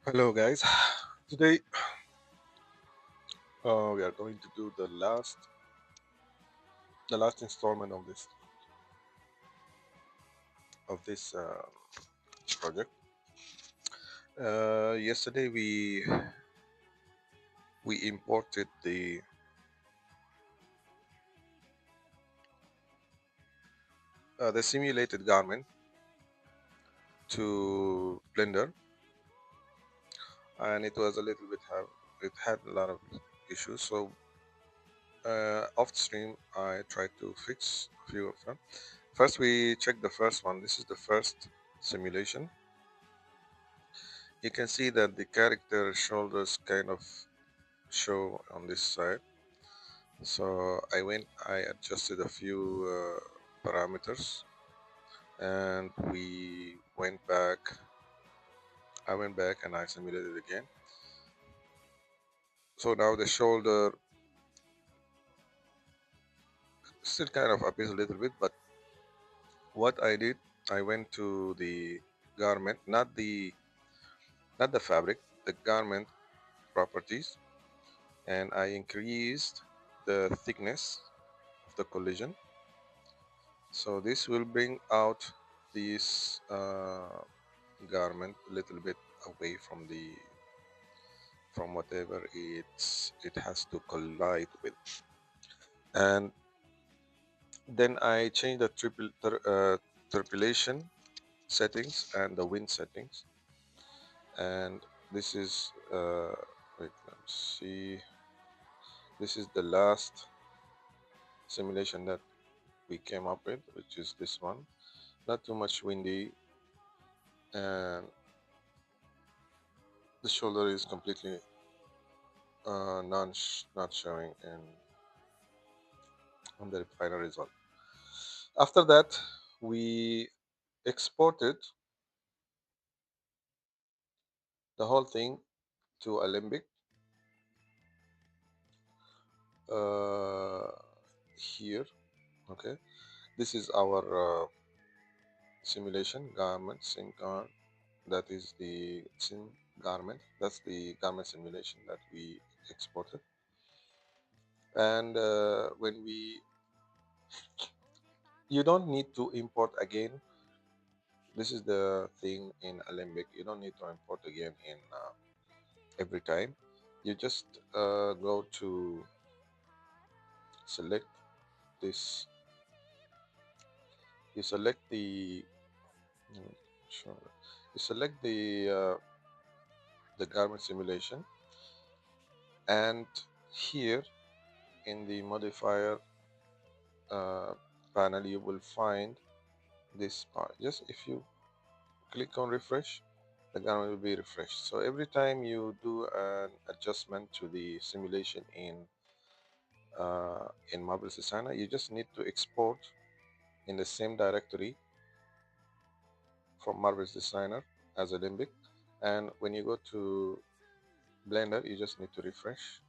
Hello, guys. Today we are going to do the last installment of this project. Yesterday we imported the simulated garment to Blender, and it was a little bit it had a lot of issues. So off stream, I tried to fix a few of them. First, we checked the first one. This is the first simulation. You can see that the character shoulders kind of show on this side. So I adjusted a few parameters, and I went back and I simulated again. So now the shoulder still kind of appears a little bit, but what I did, I went to the garment, not the fabric, the garment properties, and I increased the thickness of the collision. So this will bring out this garment a little bit away from whatever it has to collide with. And then I changed the tripulation settings and the wind settings. And this is wait, let's see, this is the last simulation that we came up with, which is this one. Not too much windy, and the shoulder is completely not showing in on the final result. After that, we exported the whole thing to Alembic. Here, okay, this is our simulation garment sim gar that is the sim garment. That's the garment simulation that we exported. And when we you don't need to import again. This is the thing in Alembic. You don't need to import again in every time. You just go to select this. You select the mm, sure. You select the garment simulation, and here in the modifier uh, panel you will find this part. Just if you click on refresh, the garment will be refreshed. So every time you do an adjustment to the simulation in Marvelous Designer, you just need to export in the same directory from Marvelous Designer as a Limbic. And when you go to Blender, you just need to refresh.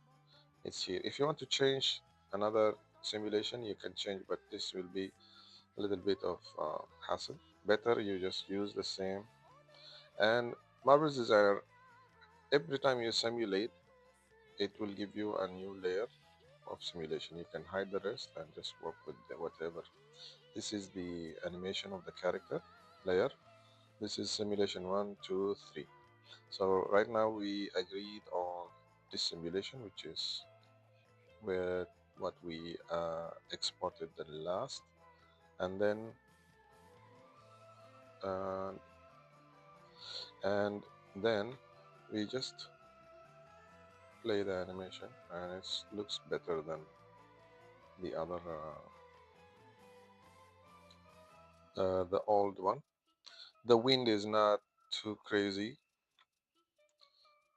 It's here. If you want to change another simulation, you can change, but this will be a little bit of hassle. Better you just use the same. And Marvelous Designer, every time you simulate, it will give you a new layer of simulation. You can hide the rest and just work with whatever. This is the animation of the character layer. This is simulation 1, 2, 3. So right now we agreed on this simulation, which is where what we exported the last, and uh, and then we just play the animation, and it looks better than the other, the old one. The wind is not too crazy,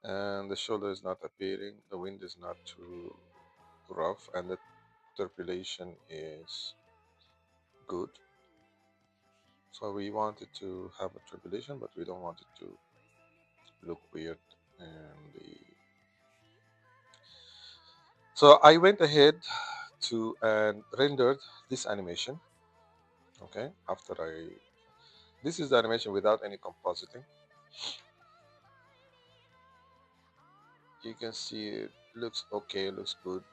and the shoulder is not appearing. The wind is not too rough, and the interpolation is good. So we wanted to have a tribulation, but we don't want it to look weird. And so I went ahead to and rendered this animation. Okay, after this is the animation without any compositing. You can see it looks okay, looks good.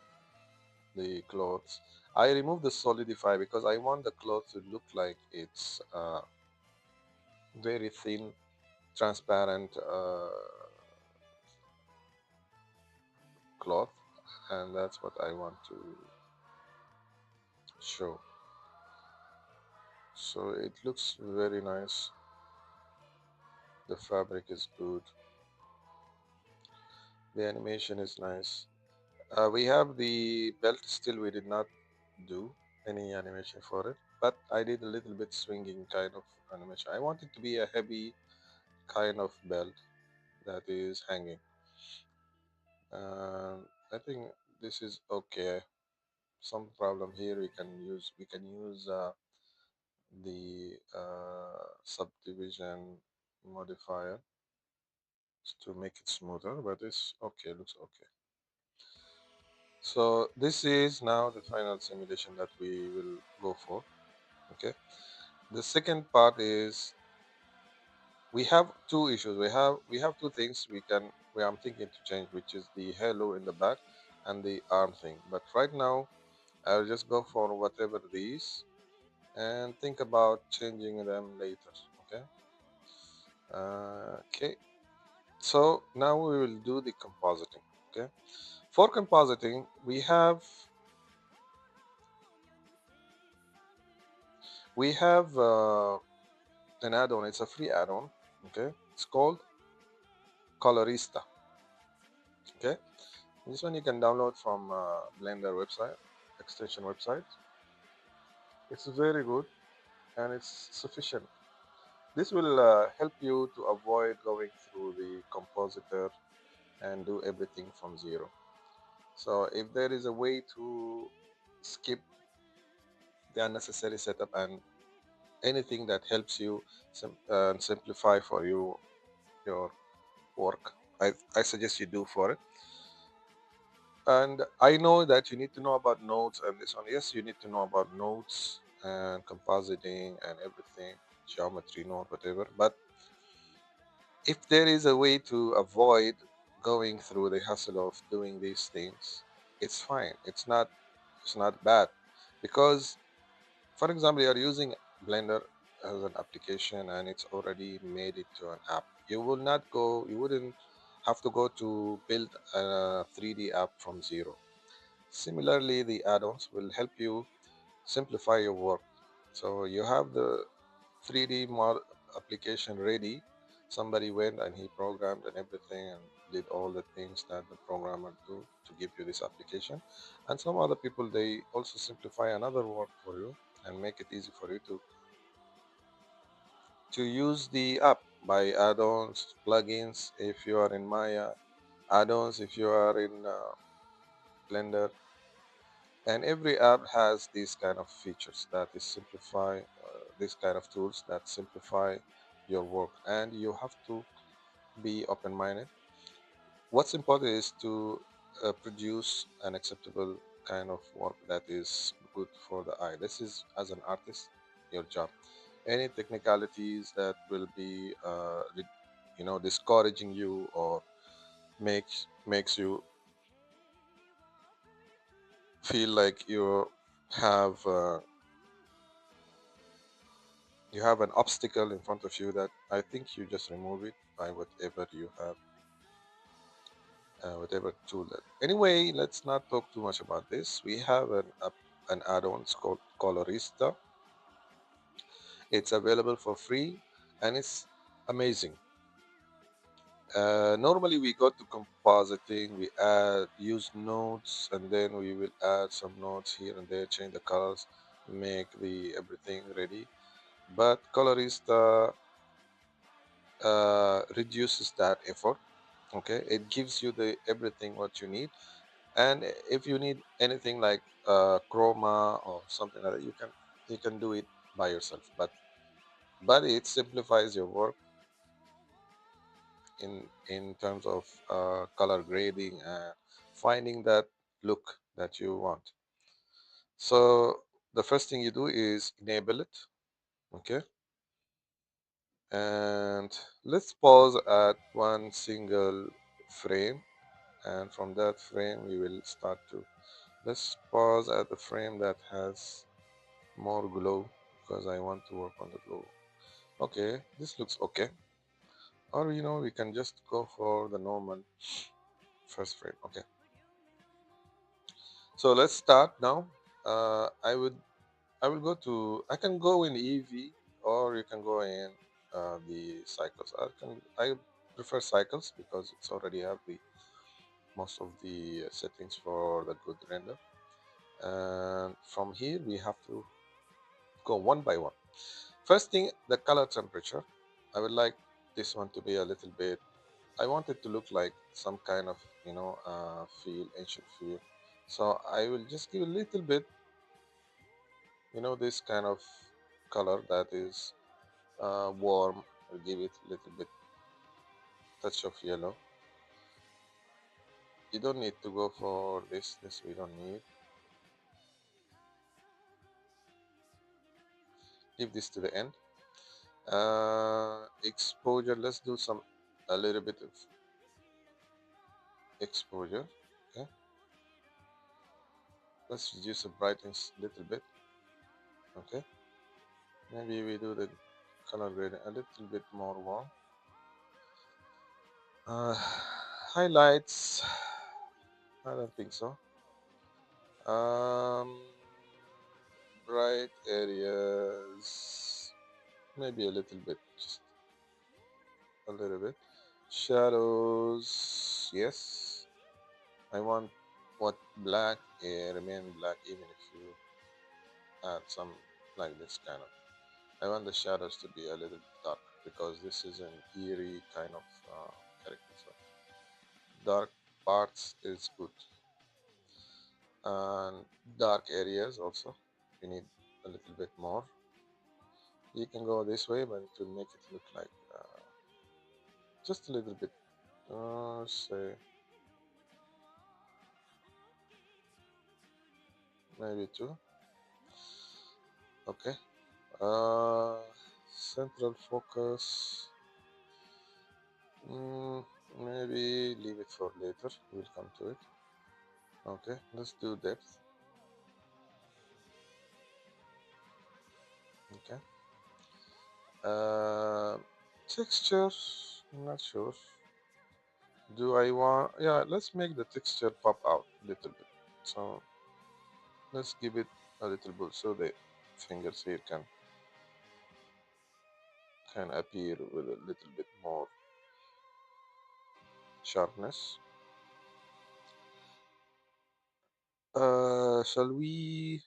The clothes. I removed the solidify because I want the cloth to look like it's very thin, transparent cloth, and that's what I want to show. So it looks very nice. The fabric is good. The animation is nice. We have the belt still. We did not do any animation for it, but I did a little bit swinging kind of animation. I want it to be a heavy kind of belt that is hanging. I think this is okay. Some problem here we can use the subdivision modifier to make it smoother, but it's okay, looks okay. So this is now the final simulation that we will go for. Okay, the second part is we have two issues. We have two things we I'm thinking to change, which is the halo in the back and the arm thing. But right now I'll just go for whatever these and think about changing them later. Okay. Okay. So now we will do the compositing. Okay. For compositing, we have an add-on. It's a free add-on. Okay. It's called Colorista. Okay. This one you can download from Blender website, extension website. It's very good and it's sufficient. This will help you to avoid going through the compositor and do everything from zero. So if there is a way to skip the unnecessary setup and anything that helps you simplify for you your work, I suggest you do for it. And I know that you need to know about nodes and this one. Yes, you need to know about nodes and compositing and everything. geometry node, whatever. But if there is a way to avoid going through the hassle of doing these things, it's fine. It's not bad, because for example, you are using Blender as an application and it's already made it to an app. You wouldn't have to go to build a 3D app from zero. Similarly, the add-ons will help you simplify your work. So you have the 3D mod application ready. Somebody went and he programmed and everything and did all the things that the programmer do to give you this application. And some other people, they also simplify another work for you and make it easy for you to use the app by add-ons, plugins if you are in Maya, add-ons if you are in Blender. And every app has these kind of features that is simplify these kind of tools that simplify your work, and you have to be open-minded. What's important is to produce an acceptable kind of work that is good for the eye. This is, as an artist, your job. Any technicalities that will be discouraging you or makes you feel like have uh, you have an obstacle in front of you, that I think you just remove it by whatever you have, whatever tool that. Anyway, let's not talk too much about this. We have an add-on. It's called Colorista. It's available for free and it's amazing. Normally we go to compositing, we use nodes, and then we will add some nodes here and there, change the colors, make the everything ready. But Colorista reduces that effort. Okay, it gives you the everything what you need, and if you need anything like chroma or something like that, you can do it by yourself. But it simplifies your work in terms of color grading and finding that look that you want. So the first thing you do is enable it. Okay, and let's pause at one single frame, and from that frame we will start to. Let's pause at the frame that has more glow, because I want to work on the glow. Okay, this looks okay. Or we can just go for the normal first frame. Okay, so let's start now. I can go in EV, or you can go in the cycles. I prefer cycles because it's already have the most of the settings for the good render. And from here we have to go one by one. First thing, the color temperature. I would like this one to be a little bit. I want it to look like some kind of feel, ancient feel. So I will just give a little bit, this kind of color that is warm. I'll give it a little bit touch of yellow. You don't need to go for this. This we don't need. Leave this to the end. Exposure. Let's do a little bit of exposure. Okay. Let's reduce the brightness a little bit. Okay. Maybe we do the color grading a little bit more warm. Uh, Highlights. I don't think so. Um, Bright areas. Maybe a little bit, just a little bit. Shadows. Yes. I want what black remain black even if you add some like this kind of. I want the shadows to be a little dark because this is an eerie kind of character. So dark parts is good, and dark areas also. You need a little bit more. You can go this way, but to make it look like just a little bit. Say maybe two. Okay. Uh, central focus. Mm, maybe leave it for later. We'll come to it. Okay, let's do depth. Okay. Uh, Texture. I'm not sure. Do I want? Yeah, let's make the texture pop out a little bit. So let's give it a little bit so the fingers here can appear with a little bit more sharpness. Shall we?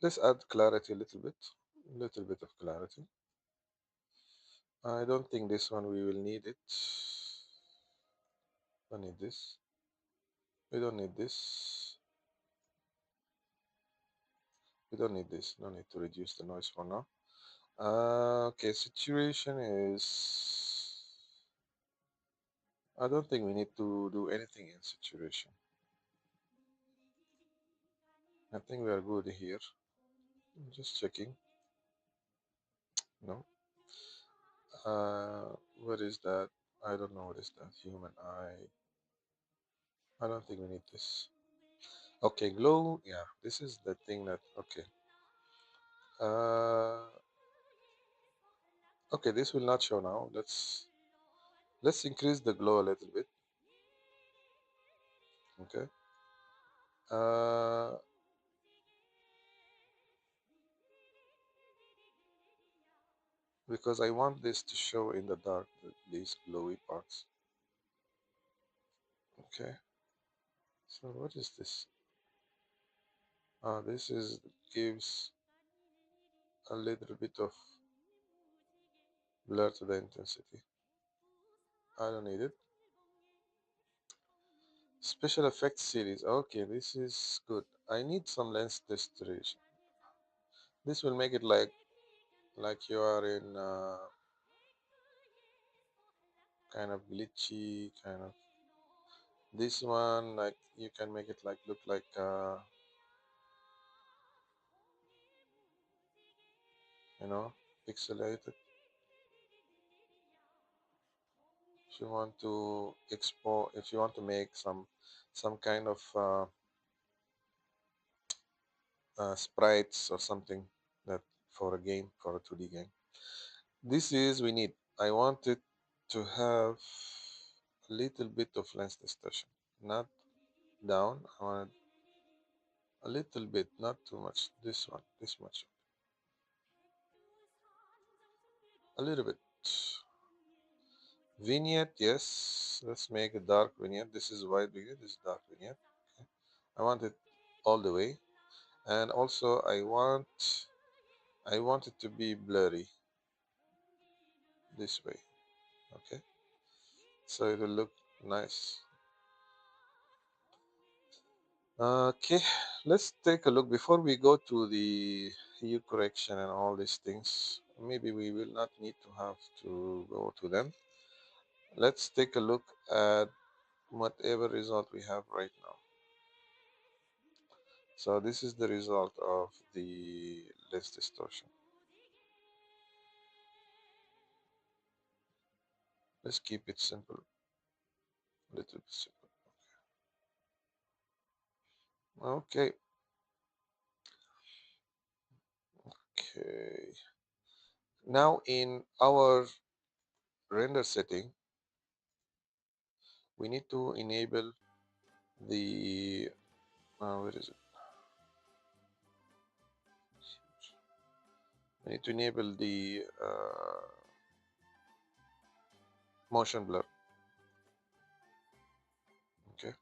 Let's add clarity a little bit of clarity. I don't think this one we will need it. Don't need this. We don't need this. We don't need this. No need to reduce the noise for now. Okay, saturation is. I don't think we need to do anything in saturation. I think we are good here. I'm just checking. No. What is that? I don't know what is that. Human eye. I don't think we need this. Okay, glow. Yeah, this is the thing that. Okay. Uh, okay, this will not show now. Let's increase the glow a little bit. Okay. Uh, because I want this to show in the dark, these glowy parts. Okay. So what is this? This is gives a little bit of blur to the intensity. I don't need it. Special effects series. Okay, this is good. I need some lens restoration. This will make it like you are in kind of glitchy kind of. This one like you can make it like look like you know, pixelated. If you want to export, if you want to make some kind of sprites or something that for a game, for a 2D game. This is we need. I want it to have a little bit of lens distortion, not down. I want a little bit, not too much. This one, this much, a little bit. Vignette, yes. Let's make a dark vignette. This is white vignette. This is dark vignette. Okay. I want it all the way, and also I want it to be blurry this way. Okay, so it will look nice. Okay, let's take a look before we go to the hue correction and all these things. Maybe we will not need to have to go to them. Let's take a look at whatever result we have right now. So this is the result of the lens distortion. Let's keep it simple, a little bit simple. Okay, okay. Now in our render setting, we need to enable the where is it? We need to enable the motion blur. Okay,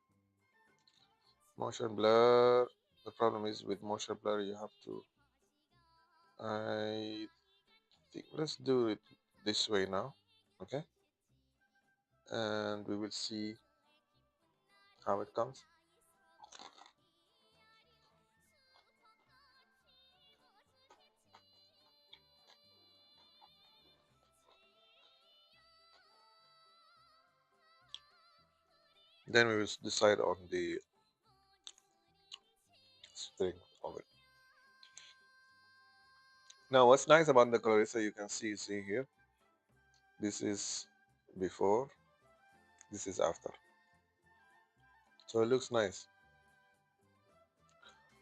motion blur. The problem is with motion blur, you have to. I think let's do it this way now. Okay, and we will see how it comes. Then we will decide on the strength of it. Now, what's nice about the color is that you can see here. This is before. This is after. So it looks nice.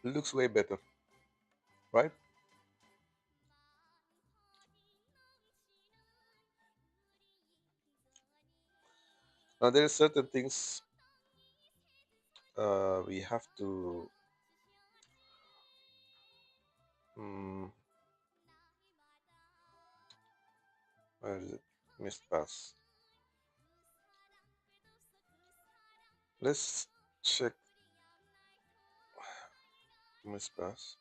It looks way better, right? Now there are certain things we have to um, where is it? Missed pass. Let's check missed pass.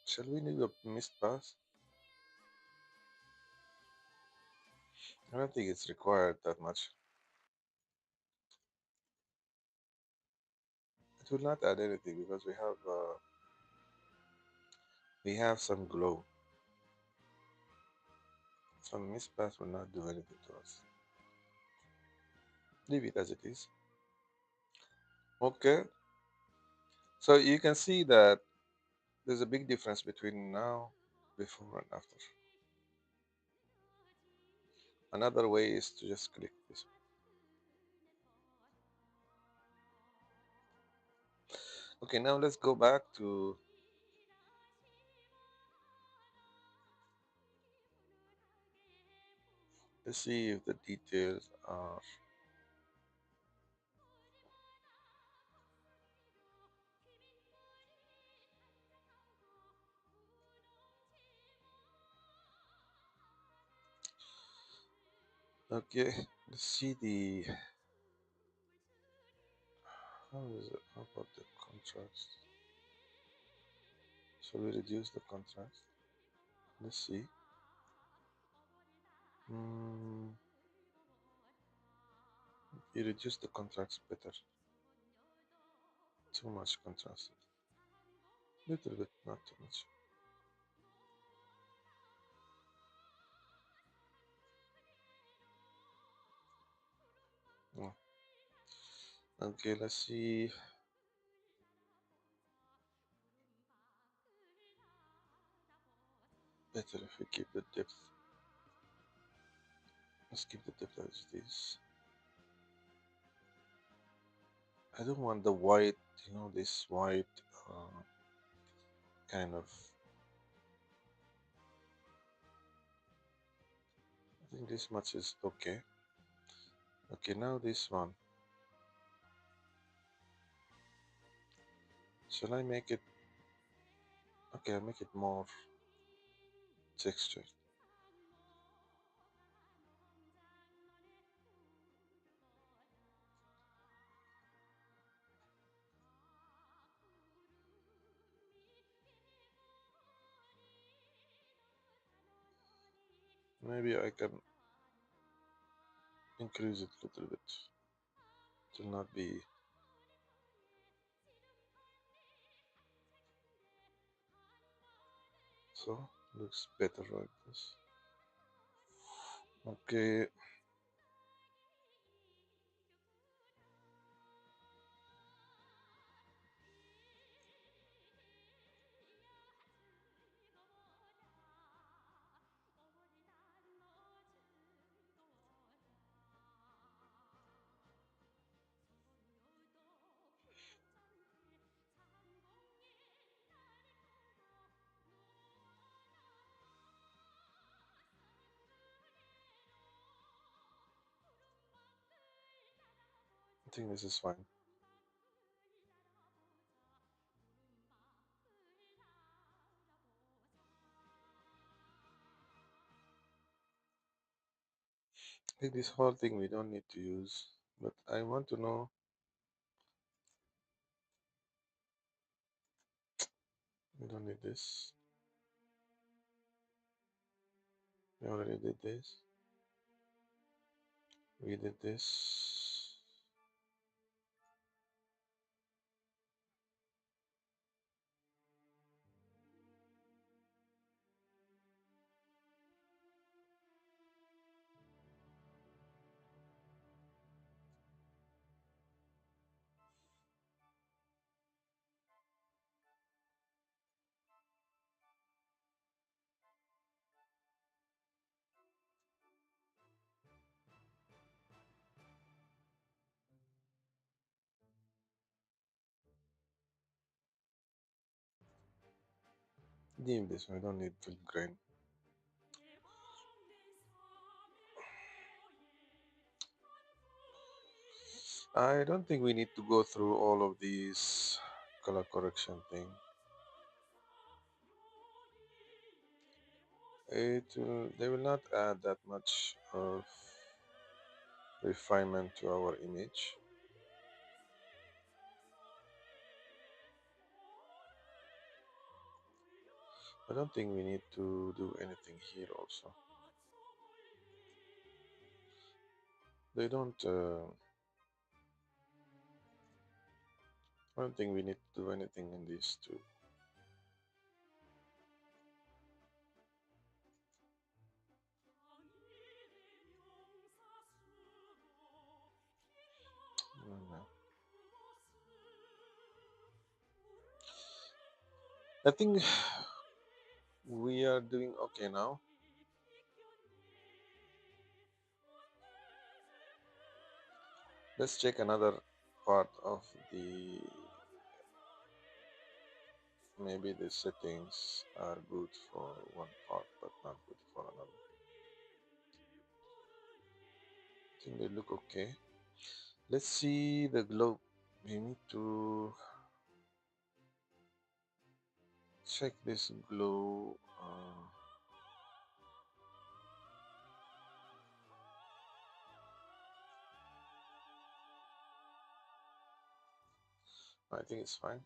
Shall we do a missed pass? I don't think it's required that much. It will not add anything because we have some glow. Some missed pass will not do anything to us. Leave it as it is. Okay. So you can see that there's a big difference between now, before, and after. Another way is to just click this. Okay, now let's go back to let's see if the details are okay. Let's see the how about the contrast? Shall we reduce the contrast? Let's see. Mm, you reduce the contrast better. Too much contrast. Little bit, not too much. Oh. Okay, let's see. Better if we keep the depth. Let's keep the depth as it is. I don't want the white, this white kind of. I think this much is okay. Okay, now this one. Shall I make it? Okay, I'll make it more textured. Maybe I can increase it a little bit. It will not be. So, looks better like this. Okay, I think this is fine. I think this whole thing we don't need to use, but I want to know. We don't need this. We already did this. We did this. Dim this, we don't need film grain. I don't think we need to go through all of these color correction thing. They will not add that much of refinement to our image. I don't think we need to do anything here also. They don't, I don't think we need to do anything in these two. No. I think we are doing okay now. Let's check another part of the, maybe the settings are good for one part but not good for another. I think they look okay. Let's see the globe. We need to check this glow. I think it's fine.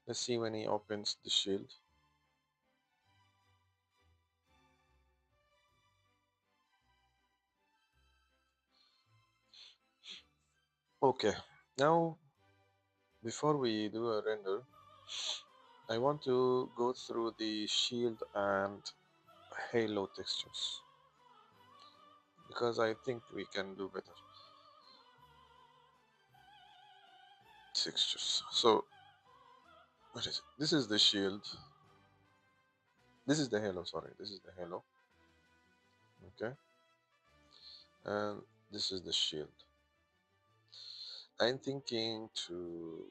Let's see when he opens the shield. Okay, now before we do a render, I want to go through the shield and halo textures because I think we can do better textures. So what is it? This is the shield. This is the halo, sorry. This is the halo. Okay. And this is the shield. I'm thinking to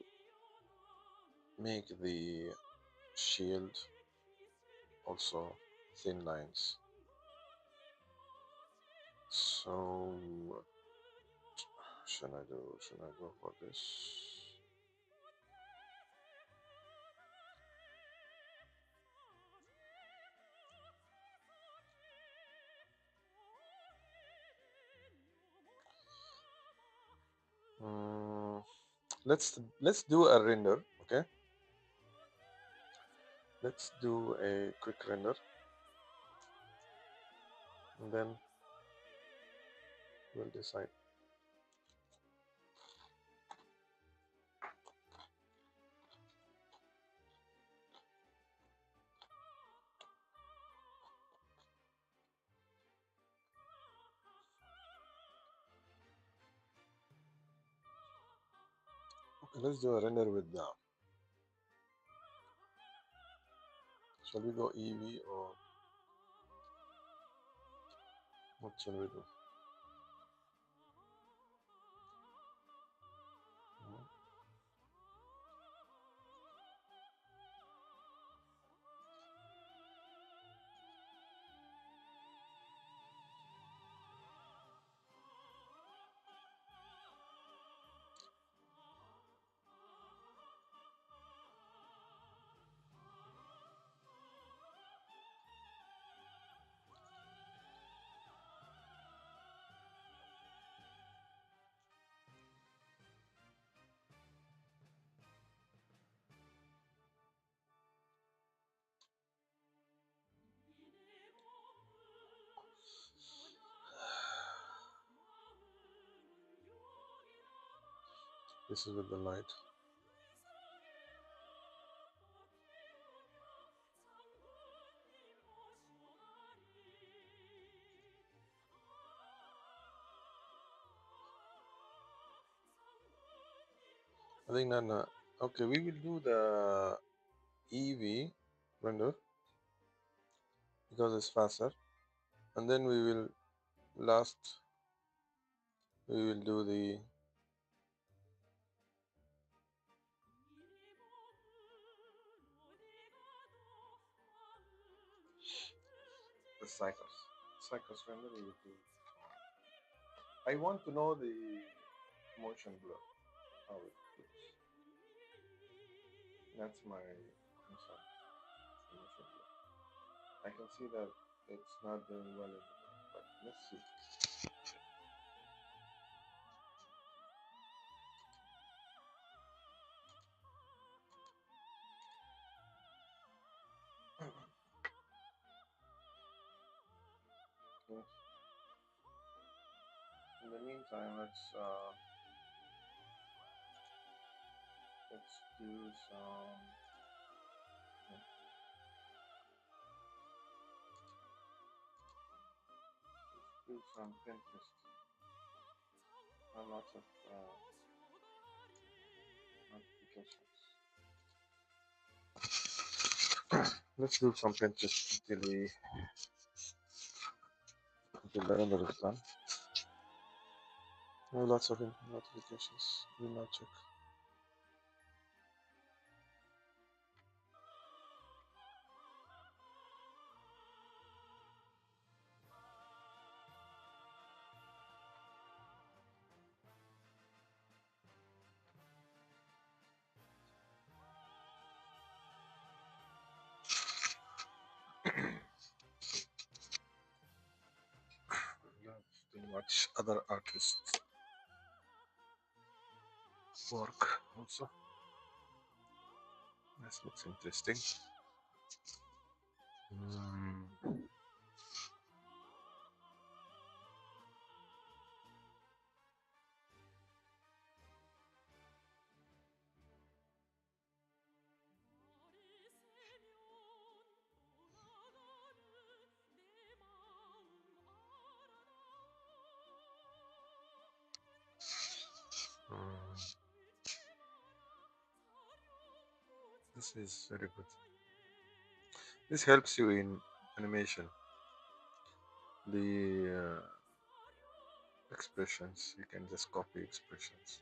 make the shield also thin lines. So should I go for this? Mm, let's do a render, okay? Let's do a quick render and then we'll decide. Okay, let's do a render with the. Shall we go EV or what shall we do? Mhm. This is with the light. I think Nana. Okay, we will do the EV render because it's faster, and then we will last. We will do the. the cycles render you do. I want to know the motion blur, how it looks. That's my concern. The motion blur. I can see that it's not doing well in the moment, but let's see. Yes. In the meantime, let's do some let's do some Pinterest. Lots of notifications. Let's do some Pinterest until the render is done. Oh, lots of notifications. Do not check. Love to watch other artists work also. This looks interesting. Mm. Mm. This is very good. This helps you in animation. The expressions, you can just copy expressions.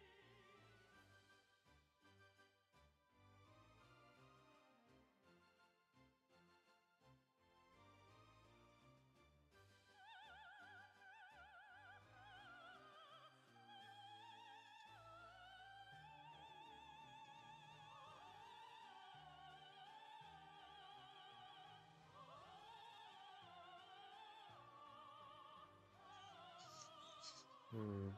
Mm.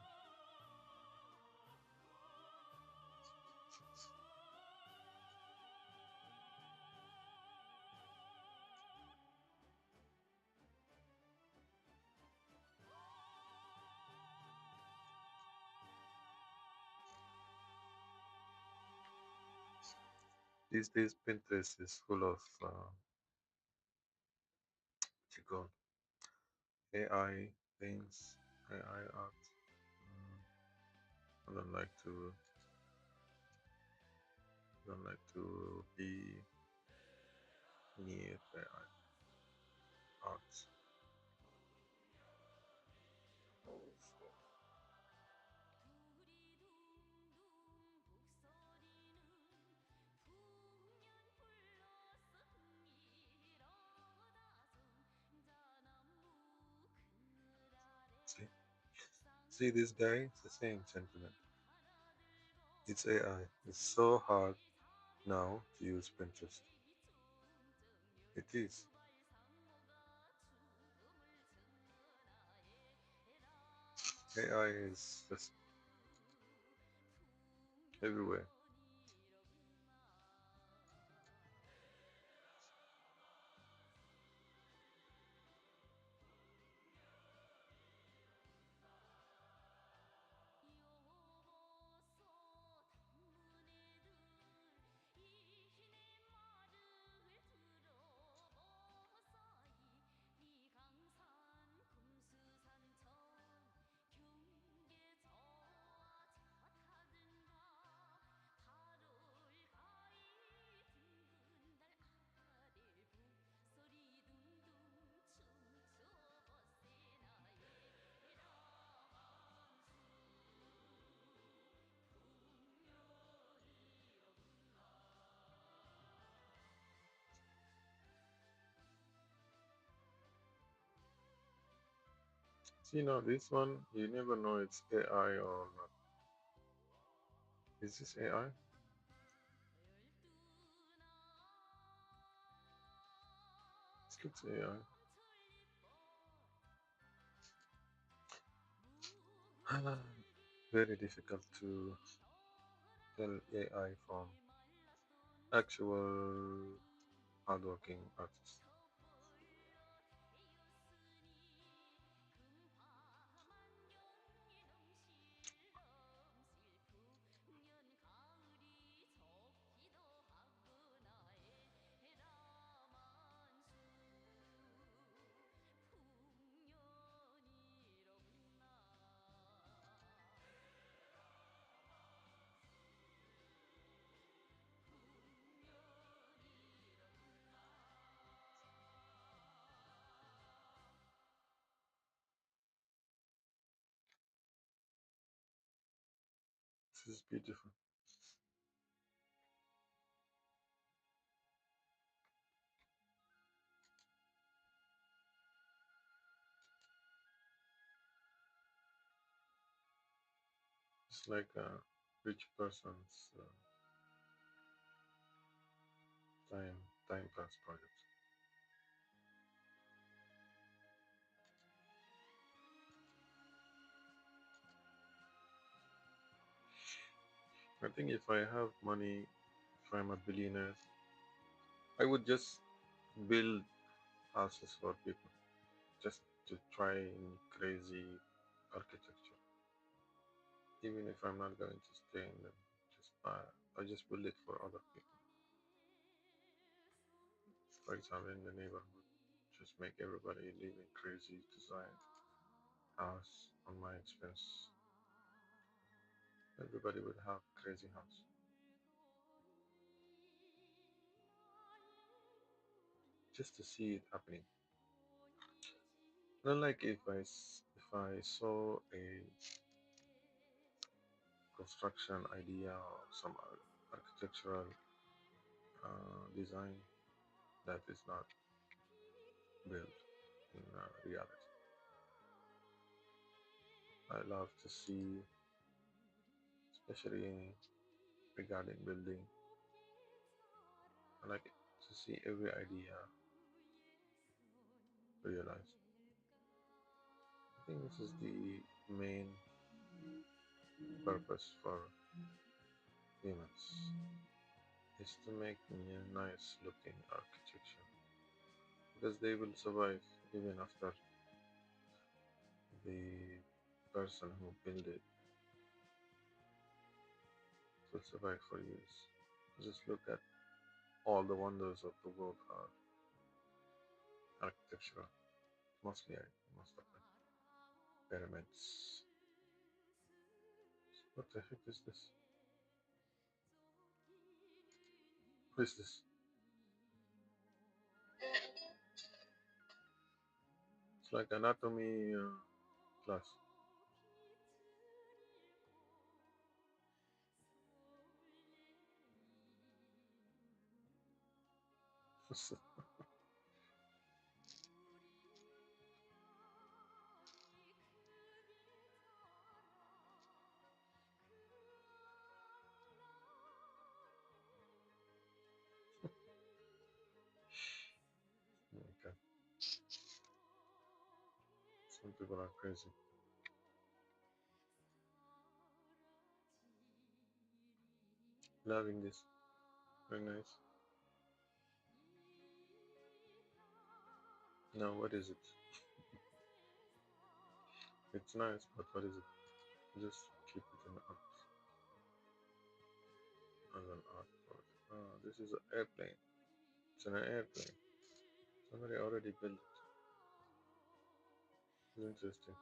These days, Pinterest is full of what you call AI things, AI art. Mm. I don't like to be near AI art. See, see this guy. It's the same sentiment. It's AI. It's so hard now to use Pinterest. It is. AI is just everywhere. See now, this one you never know it's AI or not. Is this AI? This looks AI. Very difficult to tell AI from actual hardworking artists. This is beautiful. It's like a rich person's time time pass project. I think if I have money, if I'm a billionaire, I would just build houses for people, just to try crazy architecture. Even if I'm not going to stay in them, just I just build it for other people. For example, in the neighborhood, just make everybody live in crazy design house on my expense. Everybody would have crazy house just to see it happening. Not like if I saw a construction idea or some architectural design that is not built in reality. I love to see, especially regarding building, I like to see every idea realized. I think this is the main purpose for humans, is to make a nice looking architecture, because they will survive even after the person who built it will survive for years. Just look at all the wonders of the world are architectural. Mostly, most of them. Pyramids. What the heck is this? What is this? It's like anatomy class. Okay. Some people are crazy. Loving this. Very nice. Now, what is it? It's nice, but what is it? Just keep it in art as an art project. Oh, this is an airplane. It's an airplane. Somebody already built it. It's interesting.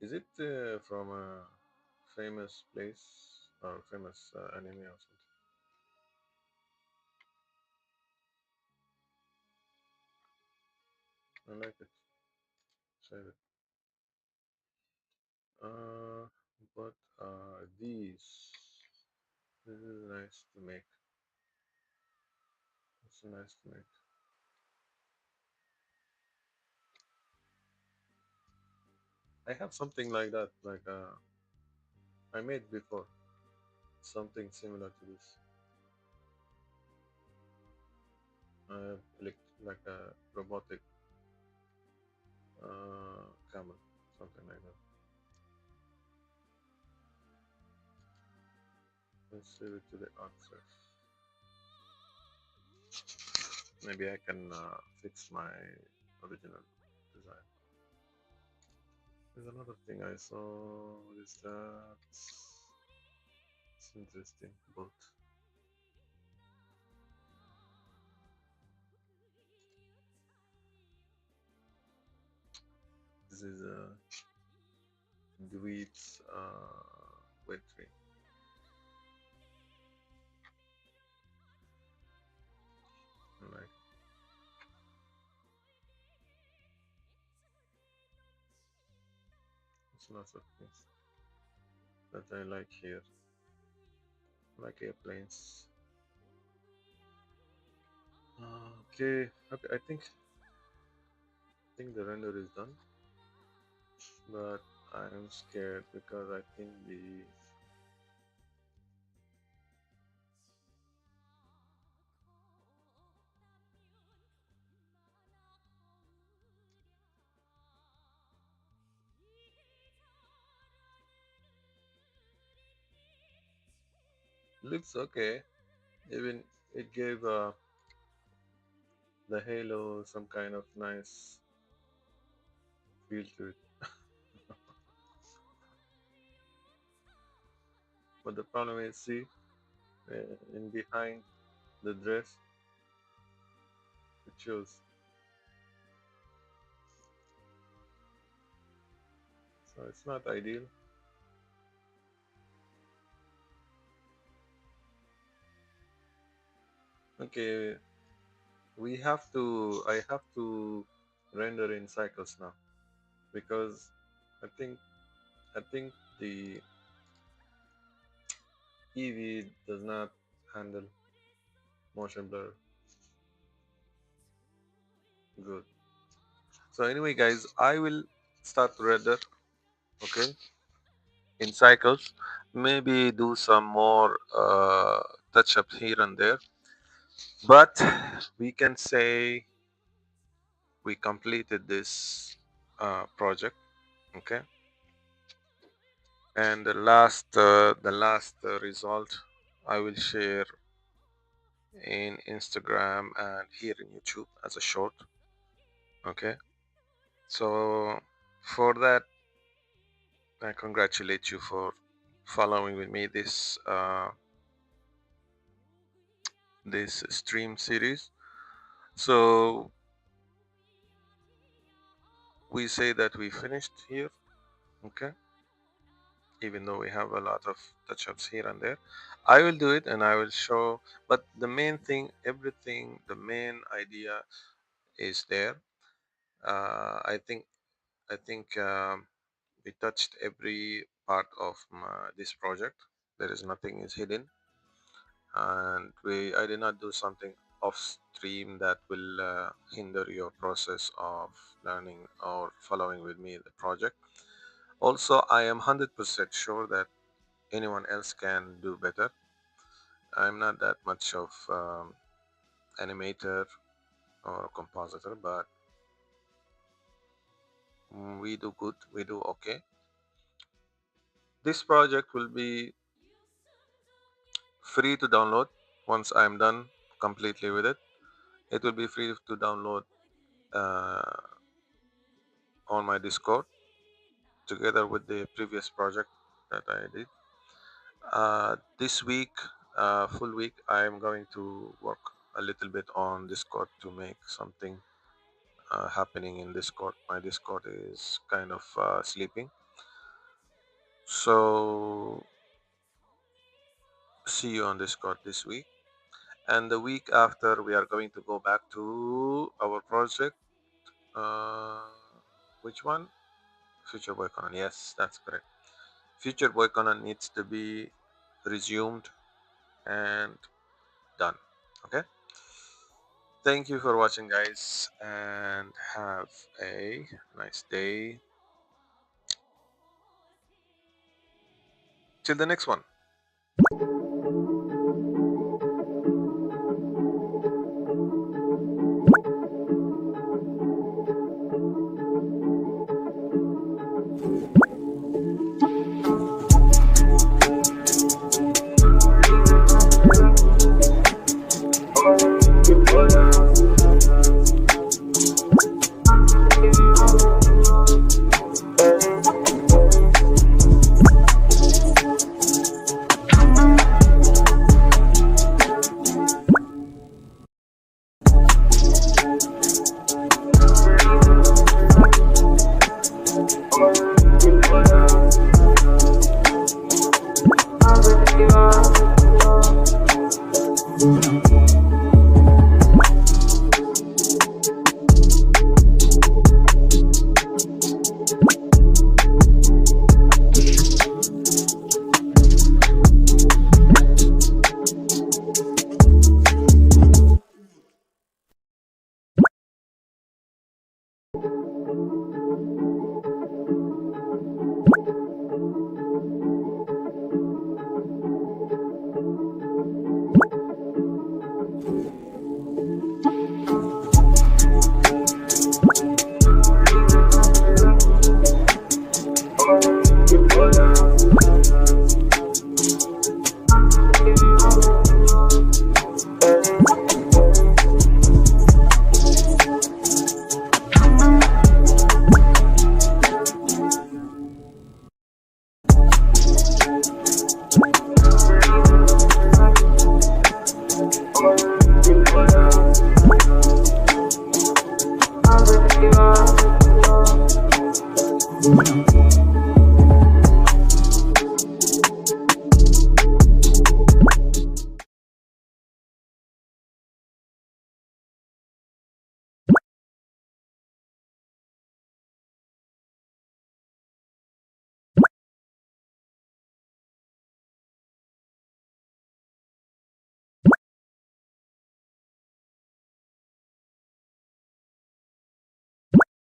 Is it from a famous place or famous anime or something? I like it. Save it. Uh, what are these? This is nice to make. It's nice to make. I have something like that, like I made before something similar to this. I have like a robotic camel, something like that. Let's save it to the answer. Maybe I can fix my original design. There's another thing I saw. What is that? It's interesting. But this is a Dweets wet tree. Like it's lots of things that I like here. Like airplanes. Okay. I think the render is done, but I'm scared because I think the looks okay. Even it gave the halo some kind of nice feel to it. But the problem is, see, in behind the dress, it shows. So it's not ideal. Okay, I have to render in cycles now because I think I think the EV does not handle motion blur good. So anyway, guys, I will start to render. Okay, in cycles, maybe do some more touch ups here and there, but we can say we completed this project. Okay, and the last result I will share in Instagram and here in YouTube as a short. Okay, so for that, I congratulate you for following with me this stream series. So we say that we finished here. Okay, even though we have a lot of touch-ups here and there, I will do it and I will show. But the main thing, everything, the main idea is there. I think we touched every part of this project. There is nothing is hidden, and I did not do something off stream that will hinder your process of learning or following with me the project. Also, I am 100% sure that anyone else can do better. I'm not that much of animator or compositor, but we do good, we do okay. This project will be free to download once I'm done completely with it. It will be free to download uh, on my Discord together with the previous project that I did. This week, full week, I'm going to work a little bit on Discord to make something happening in Discord. My Discord is kind of sleeping. So, see you on Discord this week. And the week after, we are going to go back to our project. Uh, which one? Future Boy Conan. Yes, that's correct. Future Boy Conan needs to be resumed and done. Okay. Thank you for watching, guys, and have a nice day. Till the next one.